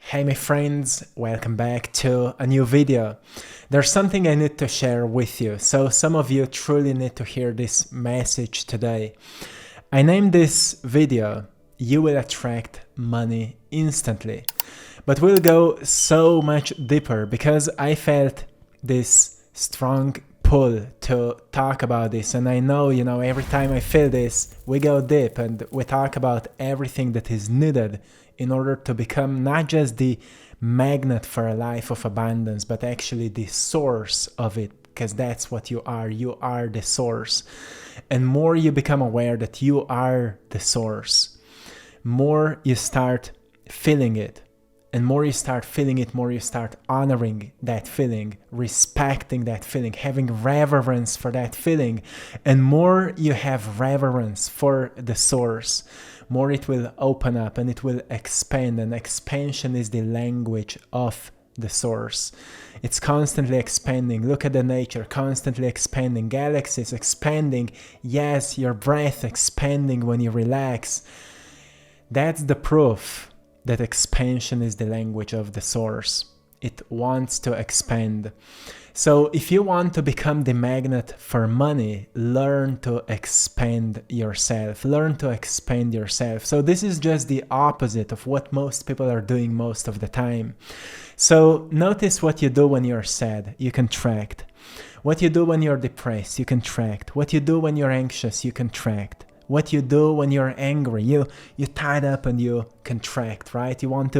Hey my friends, welcome back to a new video. There's something I need to share with you, so some of you truly need to hear this message today. I named this video, You Will Attract Money Instantly. But we'll go so much deeper because I felt this strong pull to talk about this, and I know, every time I feel this, we go deep and we talk about everything that is needed in order to become not just the magnet for a life of abundance, but actually the source of it, because that's what you are. You are the source. And more you become aware that you are the source, more you start feeling it. And more you start feeling it, more you start honoring that feeling, respecting that feeling, having reverence for that feeling. And more you have reverence for the source, more it will open up and it will expand. And expansion is the language of the source. It's constantly expanding. Look at the nature, constantly expanding. Galaxies expanding. Yes, your breath expanding when you relax. That's the proof that expansion is the language of the source. It wants to expand. So if you want to become the magnet for money, learn to expand yourself. Learn to expand yourself. So this is just the opposite of what most people are doing most of the time. So notice what you do when you're sad, you contract. What you do when you're depressed, you contract. What you do when you're anxious, you contract. What you do when you're angry, you tied up and you contract, right? You want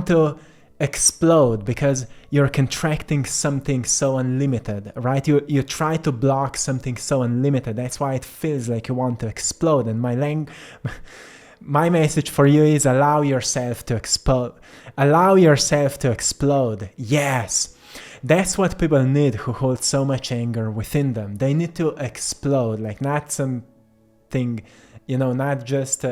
to explode because you're contracting something so unlimited, right? You try to block something so unlimited. That's why it feels like you want to explode. And my message for you is allow yourself to explode. Allow yourself to explode. Yes. That's what people need who hold so much anger within them. They need to explode, like not some thing, not just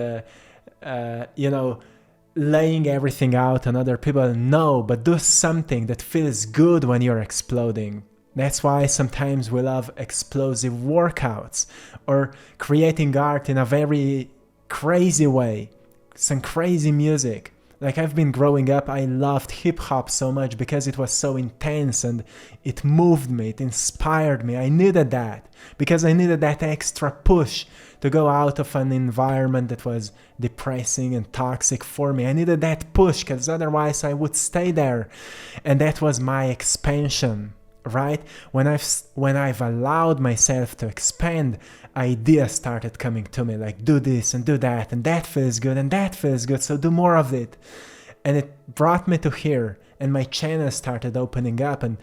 laying everything out on other people. No, but do something that feels good when you're exploding. That's why sometimes we love explosive workouts or creating art in a very crazy way, some crazy music. Like I've been growing up, I loved hip hop so much because it was so intense and it moved me, it inspired me. I needed that because I needed that extra push to go out of an environment that was depressing and toxic for me. I needed that push because otherwise I would stay there. And that was my expansion, right? When I've allowed myself to expand, ideas started coming to me, like do this and do that, and that feels good and that feels good, so do more of it. And it brought me to here, and my channel started opening up, and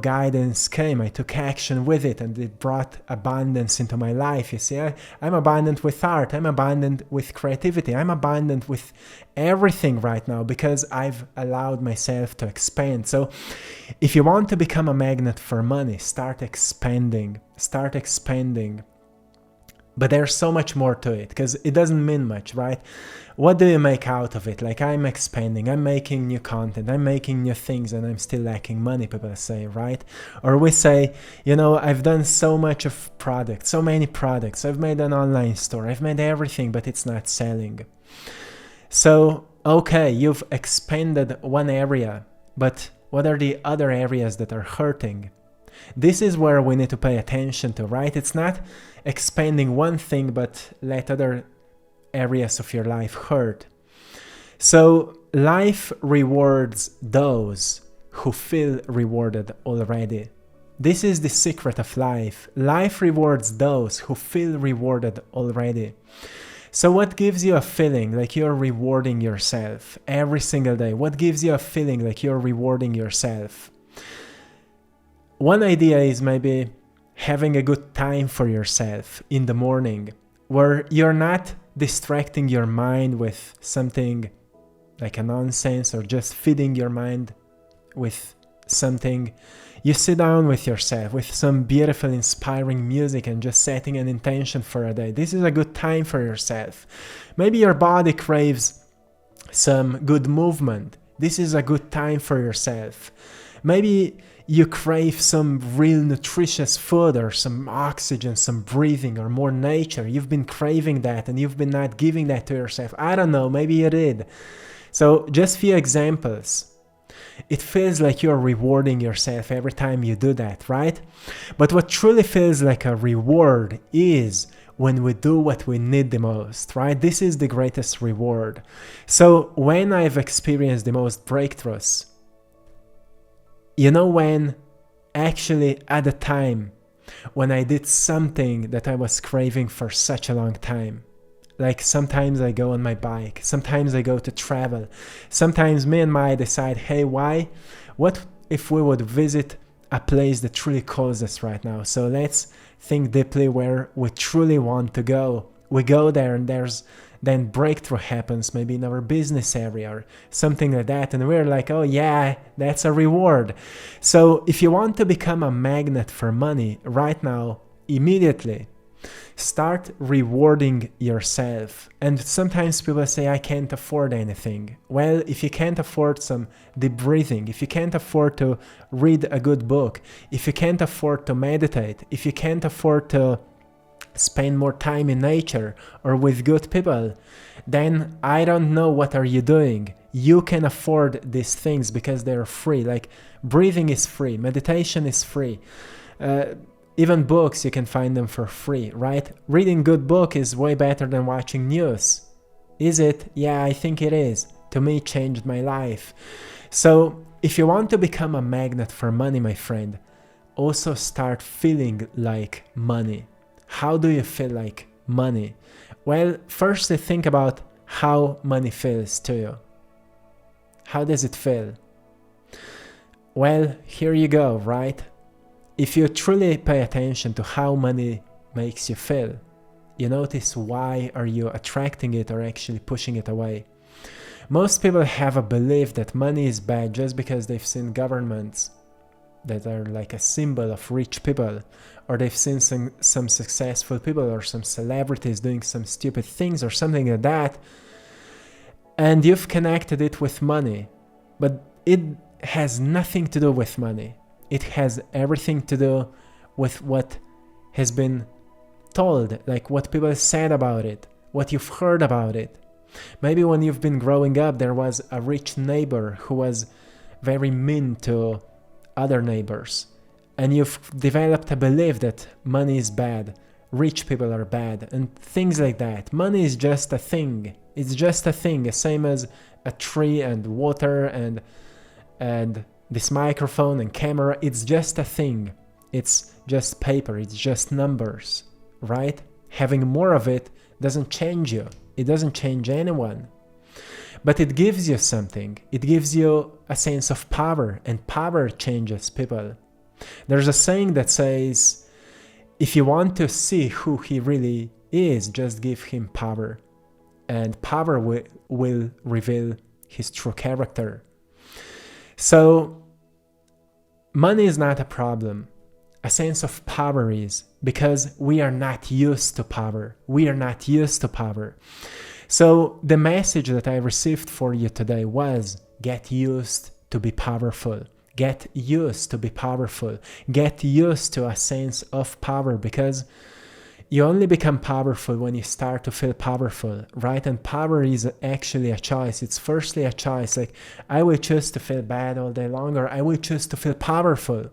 guidance came. I took action with it, and it brought abundance into my life. You see, I'm abundant with art, I'm abundant with creativity, I'm abundant with everything right now because I've allowed myself to expand. So if you want to become a magnet for money, start expanding. But there's so much more to it because it doesn't mean much, right? What do you make out of it? Like, I'm expanding, I'm making new content, I'm making new things, and I'm still lacking money, people say, right? Or we say, I've done so much of products, so many products, I've made an online store, I've made everything, but it's not selling. So, okay, you've expanded one area, but what are the other areas that are hurting? This is where we need to pay attention to, right? It's not expanding one thing, but let other areas of your life hurt. So life rewards those who feel rewarded already. This is the secret of life. Life rewards those who feel rewarded already. So what gives you a feeling like you're rewarding yourself every single day? What gives you a feeling like you're rewarding yourself? One idea is maybe having a good time for yourself in the morning, where you're not distracting your mind with something like a nonsense or just feeding your mind with something. You sit down with yourself with some beautiful, inspiring music and just setting an intention for a day. This is a good time for yourself. Maybe your body craves some good movement. This is a good time for yourself. Maybe you crave some real nutritious food or some oxygen, some breathing or more nature. You've been craving that and you've been not giving that to yourself. I don't know, maybe you did. So just few examples. It feels like you're rewarding yourself every time you do that, right? But what truly feels like a reward is when we do what we need the most, right? This is the greatest reward. So when I've experienced the most breakthroughs, when actually at the time when I did something that I was craving for such a long time. Like sometimes I go on my bike, sometimes I go to travel, sometimes me and Mai decide, hey, what if we would visit a place that truly calls us right now? So let's think deeply where we truly want to go. We go there and then breakthrough happens, maybe in our business area or something like that, and we're like, oh yeah, that's a reward. So if you want to become a magnet for money right now, immediately start rewarding yourself. And sometimes people say, I can't afford anything. Well, if you can't afford some deep breathing, if you can't afford to read a good book, if you can't afford to meditate, if you can't afford to spend more time in nature or with good people, then I don't know what are you doing. You can afford these things because they're free. Like breathing is free, meditation is free. Even books, you can find them for free, right? Reading good book is way better than watching news. Is it? Yeah, I think it is. To me, it changed my life. So if you want to become a magnet for money, my friend, also start feeling like money. How do you feel like money? Well, firstly, think about how money feels to you. How does it feel? Well, here you go, right? If you truly pay attention to how money makes you feel, you notice why are you attracting it or actually pushing it away. Most people have a belief that money is bad just because they've seen governments that are like a symbol of rich people, or they've seen some successful people or some celebrities doing some stupid things or something like that, and you've connected it with money. But it has nothing to do with money. It has everything to do with what has been told, like what people said about it, what you've heard about it. Maybe when you've been growing up, there was a rich neighbor who was very mean to other neighbors, and you've developed a belief that money is bad, rich people are bad, and things like that. Money is just a thing. It's just a thing, the same as a tree and water and this microphone and camera. It's just a thing. It's just paper. It's just numbers, right? Having more of it doesn't change you. It doesn't change anyone. But it gives you something. It gives you a sense of power, and power changes people. There's a saying that says, if you want to see who he really is, just give him power. And power will reveal his true character. So, money is not a problem. A sense of power is, because we are not used to power. We are not used to power. So the message that I received for you today was, get used to be powerful. Get used to be powerful. Get used to a sense of power, because you only become powerful when you start to feel powerful, right? And power is actually a choice. It's firstly a choice. Like, I will choose to feel bad all day long, or I will choose to feel powerful.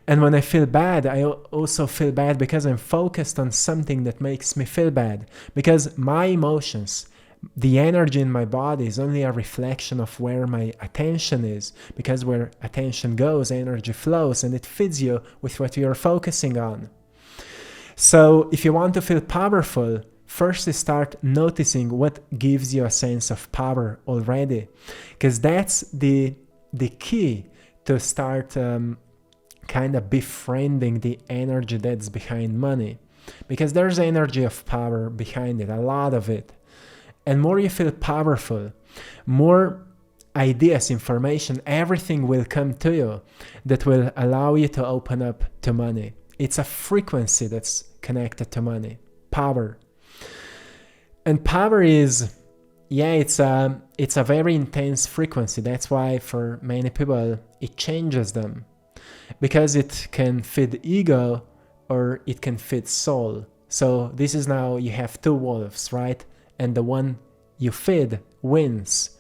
And when I feel bad, I also feel bad because I'm focused on something that makes me feel bad. Because my emotions, the energy in my body is only a reflection of where my attention is. Because where attention goes, energy flows, and it feeds you with what you're focusing on. So if you want to feel powerful, first start noticing what gives you a sense of power already. Because that's the key to start kind of befriending the energy that's behind money. Because there's energy of power behind it, a lot of it. And more you feel powerful, more ideas, information, everything will come to you that will allow you to open up to money. It's a frequency that's connected to money, power. And power is, it's a very intense frequency. That's why for many people it changes them, because it can feed ego or it can feed soul. So this is, now you have two wolves, right? And the one you feed wins.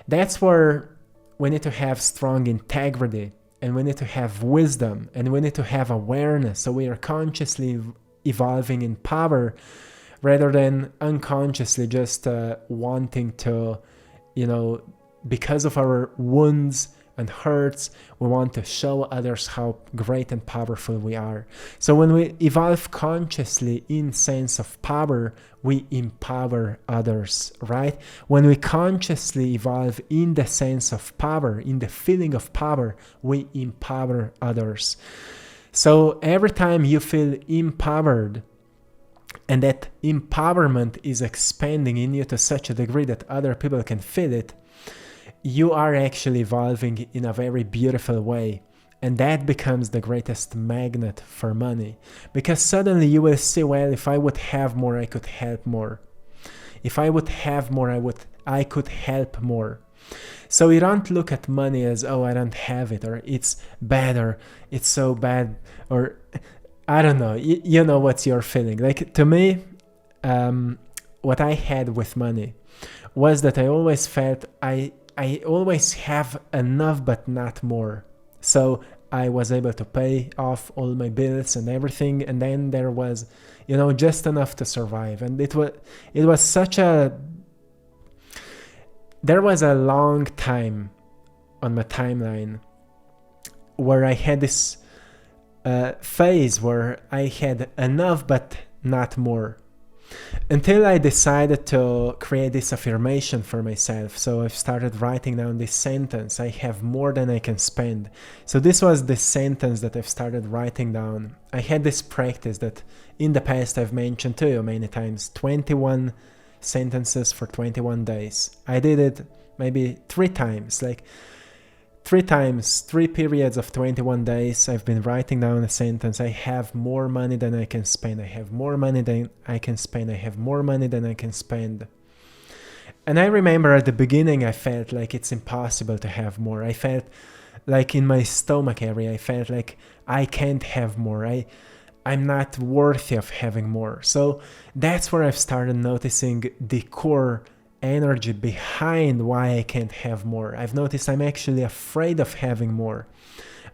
That's where we need to have strong integrity, and we need to have wisdom, and we need to have awareness, so we are consciously evolving in power rather than unconsciously just wanting to, because of our wounds and hurts, we want to show others how great and powerful we are. So when we evolve consciously in sense of power, we empower others, right? When we consciously evolve in the sense of power, in the feeling of power, we empower others. So every time you feel empowered, and that empowerment is expanding in you to such a degree that other people can feel it, you are actually evolving in a very beautiful way. And that becomes the greatest magnet for money. Because suddenly you will see, well, if I would have more, I could help more. If I would have more, I could help more. So you don't look at money as, oh, I don't have it, or it's bad, or it's so bad, or I don't know. You know what's your feeling. Like, to me, what I had with money was that I always felt I always have enough but not more. So I was able to pay off all my bills and everything, and then there was, just enough to survive. And it was such a... There was a long time on my timeline where I had this phase where I had enough but not more. Until I decided to create this affirmation for myself. So I've started writing down this sentence: I have more than I can spend. So this was the sentence that I've started writing down. I had this practice that in the past I've mentioned to you many times, 21 sentences for 21 days. I did it maybe 3 times, like 3 times, 3 periods of 21 days, I've been writing down a sentence: I have more money than I can spend, I have more money than I can spend, I have more money than I can spend. And I remember at the beginning I felt like it's impossible to have more. I felt like in my stomach area, I felt like I can't have more. I'm not worthy of having more. So that's where I've started noticing the core energy behind why I can't have more. I've noticed I'm actually afraid of having more.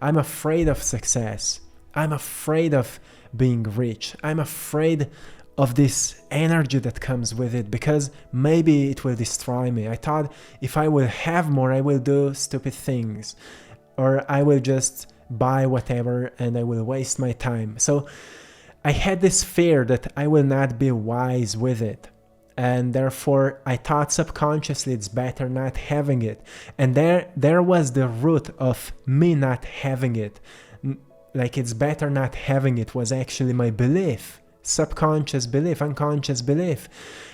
I'm afraid of success. I'm afraid of being rich. I'm afraid of this energy that comes with it, because maybe it will destroy me. I thought if I will have more, I will do stupid things, or I will just buy whatever and I will waste my time. So I had this fear that I will not be wise with it. And therefore, I thought subconsciously it's better not having it. And there was the root of me not having it. Like, it's better not having it was actually my belief. Subconscious belief, unconscious belief.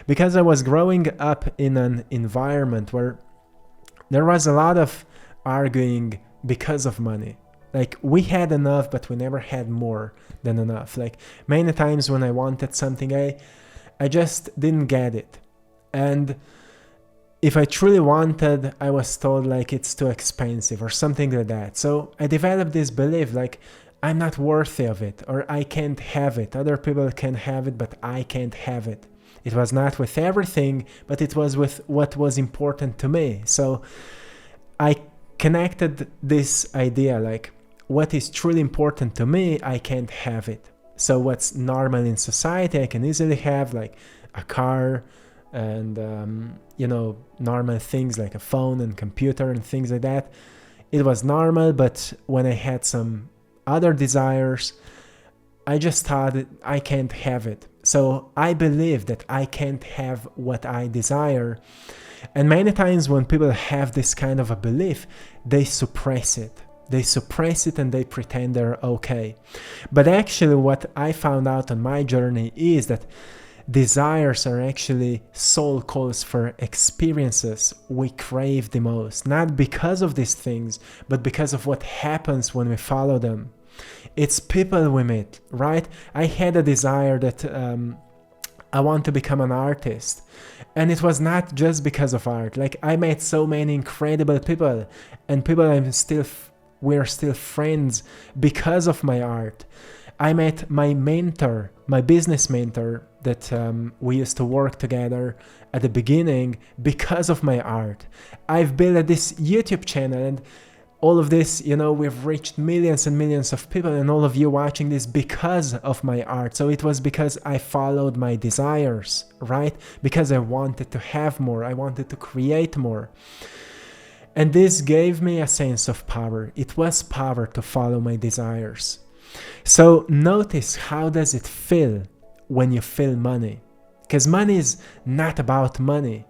Because I was growing up in an environment where there was a lot of arguing because of money. Like, we had enough, but we never had more than enough. Like, many times when I wanted something, I just didn't get it. And if I truly wanted, I was told like it's too expensive or something like that. So I developed this belief like I'm not worthy of it, or I can't have it. Other people can have it, but I can't have it. It was not with everything, but it was with what was important to me. So I connected this idea like what is truly important to me, I can't have it. So what's normal in society, I can easily have, like a car and, normal things like a phone and computer and things like that. It was normal, but when I had some other desires, I just thought I can't have it. So I believe that I can't have what I desire. And many times when people have this kind of a belief, they suppress it. They suppress it and they pretend they're okay. But actually what I found out on my journey is that desires are actually soul calls for experiences we crave the most. Not because of these things, but because of what happens when we follow them. It's people we meet, right? I had a desire that I want to become an artist. And it was not just because of art. Like, I met so many incredible people, and people we're still friends because of my art. I met my mentor, my business mentor, that we used to work together at the beginning because of my art. I've built this YouTube channel, and all of this, we've reached millions and millions of people, and all of you watching this because of my art. So it was because I followed my desires, right? Because I wanted to have more, I wanted to create more. And this gave me a sense of power. It was power to follow my desires. So notice, how does it feel when you feel money? Because money is not about money.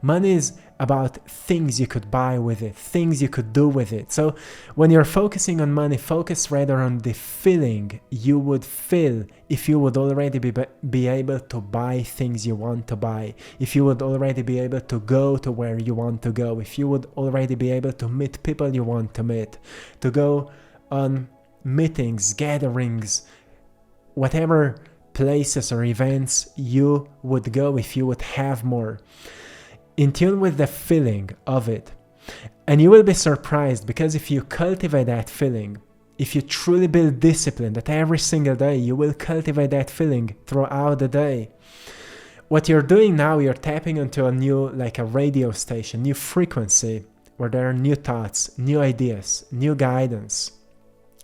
Money is about things you could buy with it, things you could do with it. So when you're focusing on money, focus rather on the feeling you would feel if you would already be able to buy things you want to buy, if you would already be able to go to where you want to go, if you would already be able to meet people you want to meet, to go on meetings, gatherings, whatever places or events you would go if you would have more. In tune with the feeling of it. And you will be surprised, because if you cultivate that feeling, if you truly build discipline that every single day you will cultivate that feeling throughout the day, what you're doing now, you're tapping into a new, like a radio station, new frequency, where there are new thoughts, new ideas, new guidance.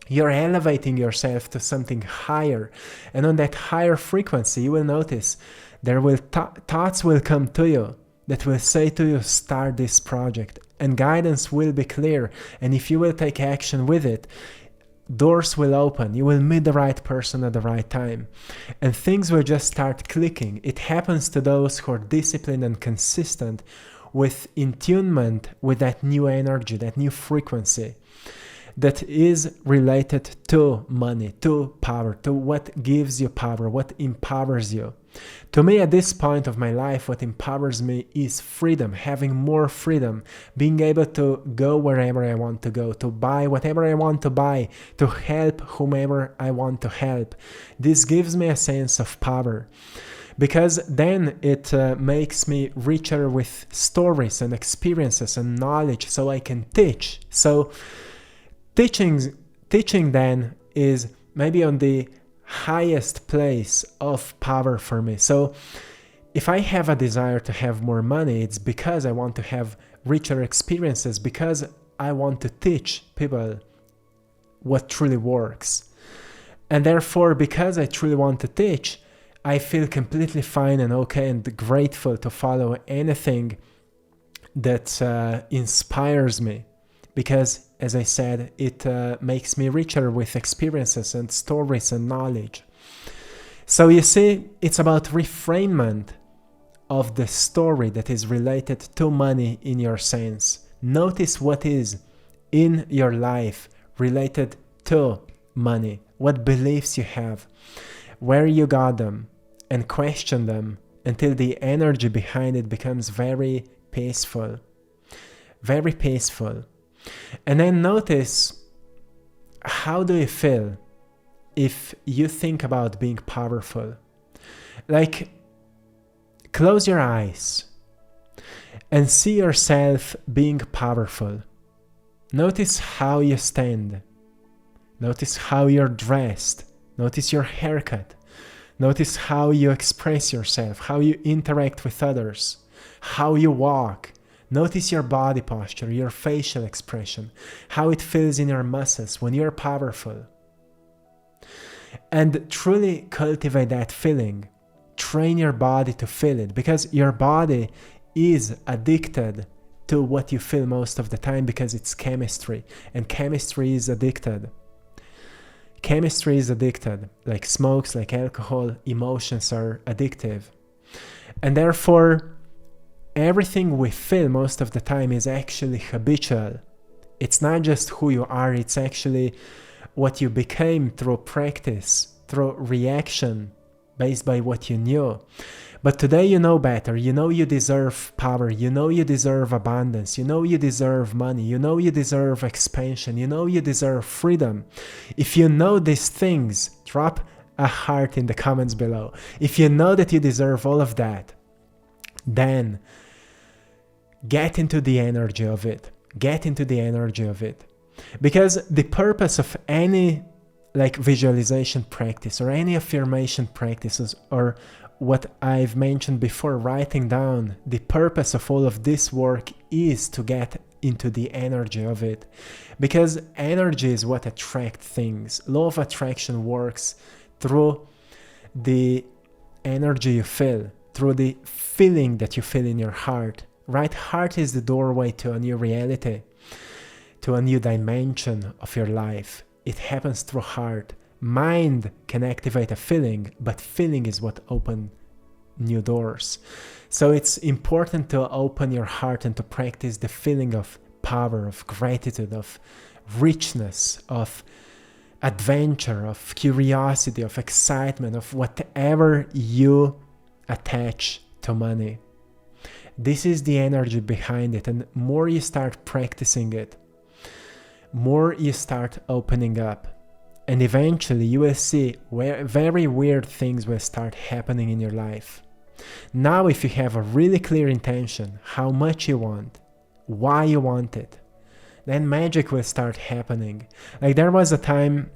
You're elevating yourself to something higher, and on that higher frequency, you will notice there will thoughts will come to you that will say to you, start this project, and guidance will be clear. And if you will take action with it, doors will open. You will meet the right person at the right time, and things will just start clicking. It happens to those who are disciplined and consistent with attunement with that new energy, that new frequency that is related to money, to power, to what gives you power, what empowers you. To me, at this point of my life, what empowers me is freedom, having more freedom, being able to go wherever I want to go, to buy whatever I want to buy, to help whomever I want to help. This gives me a sense of power, because then it makes me richer with stories and experiences and knowledge, so I can teach. So teaching then is maybe on the highest place of power for me. So if I have a desire to have more money, it's because I want to have richer experiences, because I want to teach people what truly works. And therefore, because I truly want to teach, I feel completely fine and okay and grateful to follow anything that inspires me. Because, as I said, it makes me richer with experiences and stories and knowledge. So you see, it's about reframement of the story that is related to money in your sense. Notice what is in your life related to money, what beliefs you have, where you got them, and question them until the energy behind it becomes very peaceful. Very peaceful. And then notice, how do you feel if you think about being powerful? Like, close your eyes and see yourself being powerful. Notice how you stand. Notice how you're dressed. Notice your haircut. Notice how you express yourself, how you interact with others, how you walk. Notice your body posture, your facial expression, how it feels in your muscles when you're powerful. And truly cultivate that feeling. Train your body to feel it, because your body is addicted to what you feel most of the time, because it's chemistry, and chemistry is addicted. Chemistry is addicted, like smokes, like alcohol, emotions are addictive. And therefore, everything we feel most of the time is actually habitual. It's not just who you are, it's actually what you became through practice, through reaction, based by what you knew. But today you know better. You know you deserve power. You know you deserve abundance. You know you deserve money. You know you deserve expansion. You know you deserve freedom. If you know these things, drop a heart in the comments below. If you know that you deserve all of that, then get into the energy of it. Get into the energy of it. Because the purpose of any visualization practice or any affirmation practices or what I've mentioned before, writing down, the purpose of all of this work is to get into the energy of it. Because energy is what attracts things. Law of attraction works through the energy you feel, through the feeling that you feel in your heart. Right? Heart is the doorway to a new reality, to a new dimension of your life. It happens through heart. Mind can activate a feeling, but feeling is what opens new doors. So it's important to open your heart and to practice the feeling of power, of gratitude, of richness, of adventure, of curiosity, of excitement, of whatever you attach to money. This is the energy behind it, and more you start practicing it, more you start opening up. And eventually you will see where very weird things will start happening in your life. Now, if you have a really clear intention, how much you want, why you want it, then magic will start happening. Like there was a time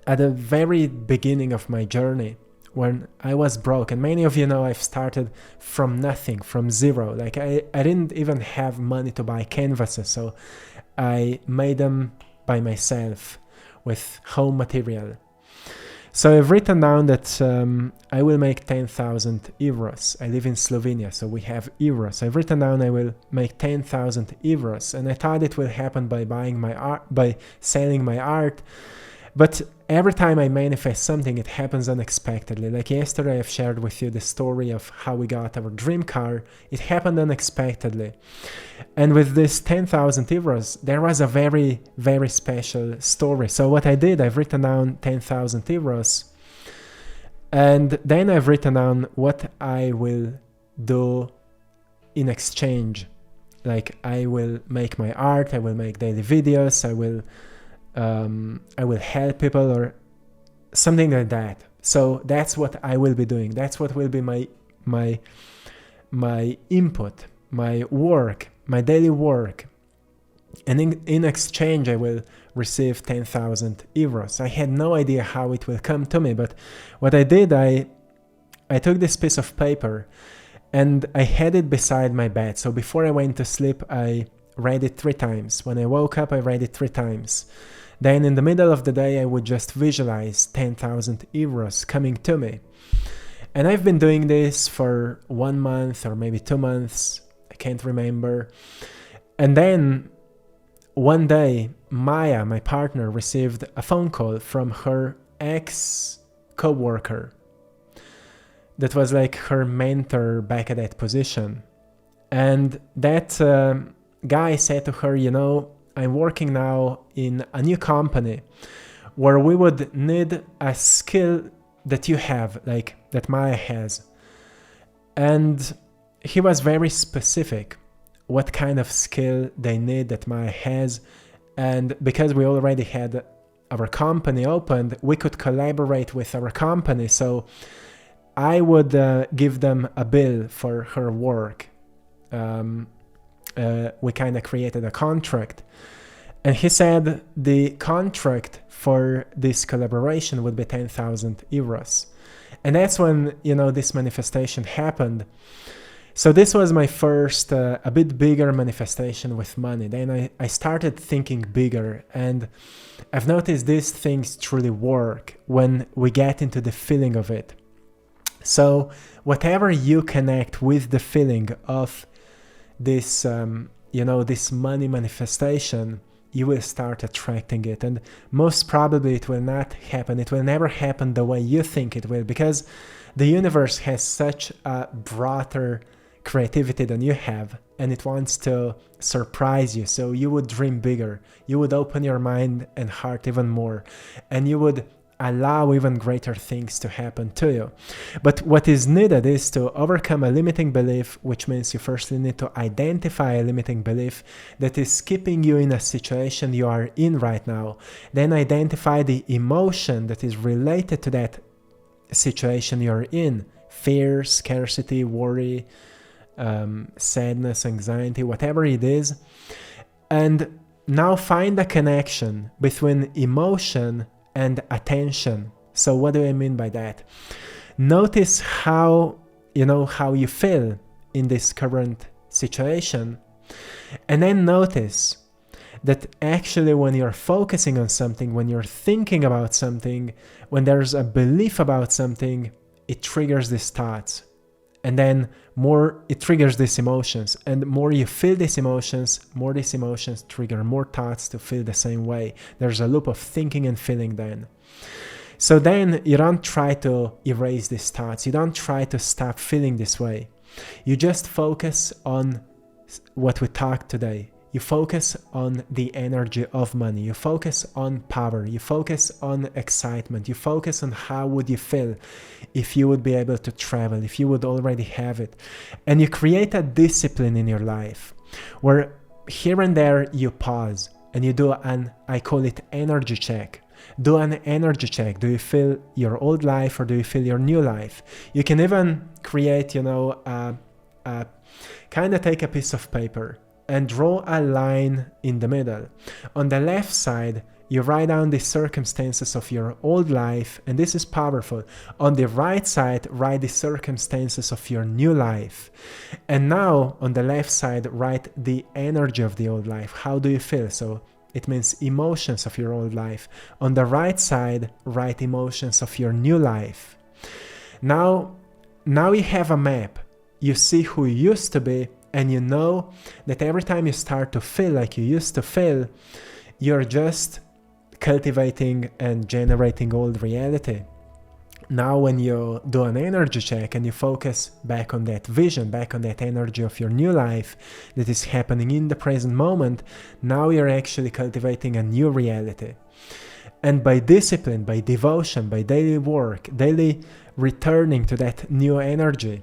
at the very beginning of my journey when I was broke, and many of you know I've started from nothing, from zero. Like I didn't even have money to buy canvases, so I made them by myself with home material. So I've written down that I will make 10,000 euros. I live in Slovenia, so we have euros. I've written down I will make 10,000 euros, and I thought it will happen by buying my art, by selling my art. But every time I manifest something, it happens unexpectedly. Like yesterday, I've shared with you the story of how we got our dream car. It happened unexpectedly. And with this 10,000 euros, there was a very, very special story. So what I did, I've written down 10,000 euros. And then I've written down what I will do in exchange. Like I will make my art, I will make daily videos, I will help people or something like that. So that's what I will be doing. That's what will be my input, my work, my daily work. And in exchange, I will receive 10,000 euros. I had no idea how it will come to me, but what I did, I took this piece of paper and I had it beside my bed. So before I went to sleep, I read it 3 times. When I woke up, I read it 3 times. Then in the middle of the day, I would just visualize 10,000 euros coming to me. And I've been doing this for 1 month or maybe 2 months. I can't remember. And then one day, Maya, my partner, received a phone call from her ex-coworker that was like her mentor back at that position. And that guy said to her, you know, I'm working now in a new company where we would need a skill that you have, like that Maya has. And he was very specific what kind of skill they need that Maya has. And because we already had our company opened, we could collaborate with our company. So I would give them a bill for her work. We kind of created a contract. And he said the contract for this collaboration would be 10,000 euros. And that's when, you know, this manifestation happened. So this was my first, a bit bigger manifestation with money. Then I started thinking bigger. And I've noticed these things truly work when we get into the feeling of it. So whatever you connect with the feeling of this, this money manifestation, you will start attracting it. And most probably it will not happen. It will never happen the way you think it will, because the universe has such a broader creativity than you have, and it wants to surprise you. So you would dream bigger. You would open your mind and heart even more, and you would allow even greater things to happen to you. But what is needed is to overcome a limiting belief, which means you firstly need to identify a limiting belief that is keeping you in a situation you are in right now. Then identify the emotion that is related to that situation you're in: fear, scarcity, worry, sadness, anxiety, whatever it is. And now find a connection between emotion and attention. So what do I mean by that? Notice how you feel in this current situation. And then notice that actually when you're focusing on something, when you're thinking about something, when there's a belief about something, it triggers these thoughts. And then more it triggers these emotions. And more you feel these emotions, more these emotions trigger more thoughts to feel the same way. There's a loop of thinking and feeling then. So then you don't try to erase these thoughts. You don't try to stop feeling this way. You just focus on what we talked today. You focus on the energy of money. You focus on power. You focus on excitement. You focus on how would you feel if you would be able to travel, if you would already have it. And you create a discipline in your life where here and there you pause and you do I call it energy check. Do an energy check. Do you feel your old life or do you feel your new life? You can even create, kind of take a piece of paper and draw a line in the middle. On the left side, you write down the circumstances of your old life, and this is powerful. On the right side, write the circumstances of your new life. And now, on the left side, write the energy of the old life. How do you feel? So it means emotions of your old life. On the right side, write emotions of your new life. Now you have a map. You see who you used to be, and you know that every time you start to feel like you used to feel, you're just cultivating and generating old reality. Now when you do an energy check and you focus back on that vision, back on that energy of your new life that is happening in the present moment, now you're actually cultivating a new reality. And by discipline, by devotion, by daily work, daily returning to that new energy,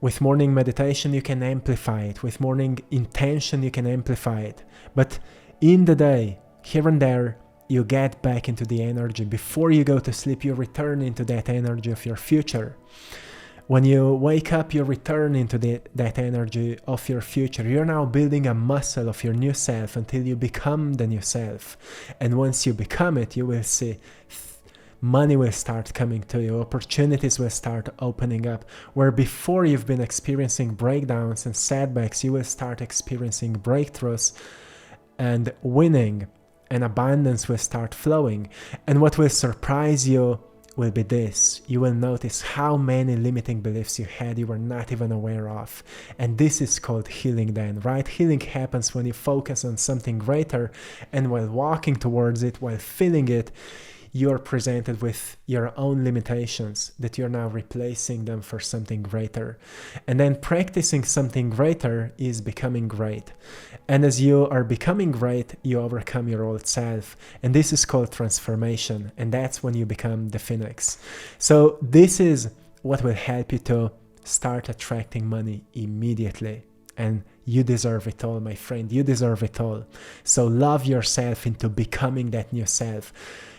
with morning meditation, you can amplify it. With morning intention, you can amplify it. But in the day, here and there, you get back into the energy. Before you go to sleep, you return into that energy of your future. When you wake up, you return into that energy of your future. You're now building a muscle of your new self until you become the new self. And once you become it, you will see money will start coming to you, opportunities will start opening up. Where before you've been experiencing breakdowns and setbacks, you will start experiencing breakthroughs and winning, and abundance will start flowing. And what will surprise you will be this. You will notice how many limiting beliefs you had you were not even aware of. And this is called healing then, right? Healing happens when you focus on something greater, and while walking towards it, while feeling it, you're presented with your own limitations that you're now replacing them for something greater. And then practicing something greater is becoming great. And as you are becoming great, you overcome your old self. And this is called transformation. And that's when you become the phoenix. So this is what will help you to start attracting money immediately. And you deserve it all, my friend. You deserve it all. So love yourself into becoming that new self.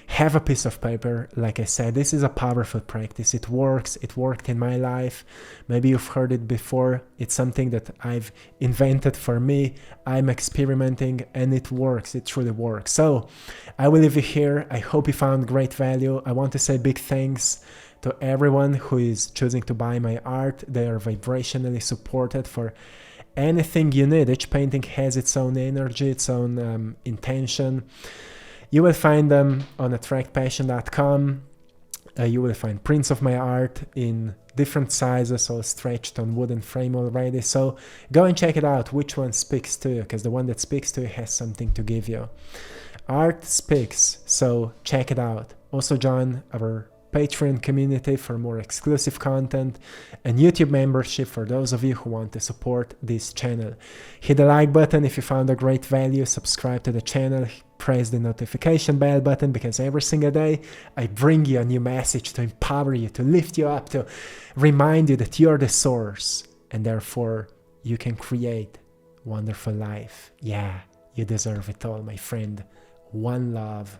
Have a piece of paper. Like I said, this is a powerful practice. It works. It worked in my life. Maybe you've heard it before. It's something that I've invented for me. I'm experimenting and it works. It truly works. So I will leave you here. I hope you found great value. I want to say big thanks to everyone who is choosing to buy my art. They are vibrationally supported for anything you need. Each painting has its own energy, its own intention. You will find them on AttractPassion.com. You will find prints of my art in different sizes, all stretched on wooden frame already. So go and check it out, which one speaks to you, because the one that speaks to you has something to give you. Art speaks, so check it out. Also join our Patreon community for more exclusive content, and YouTube membership for those of you who want to support this channel. Hit the like button if you found a great value, subscribe to the channel, press the notification bell button, because every single day I bring you a new message to empower you, to lift you up, to remind you that you're the source, and therefore you can create a wonderful life. Yeah, you deserve it all, my friend. One love.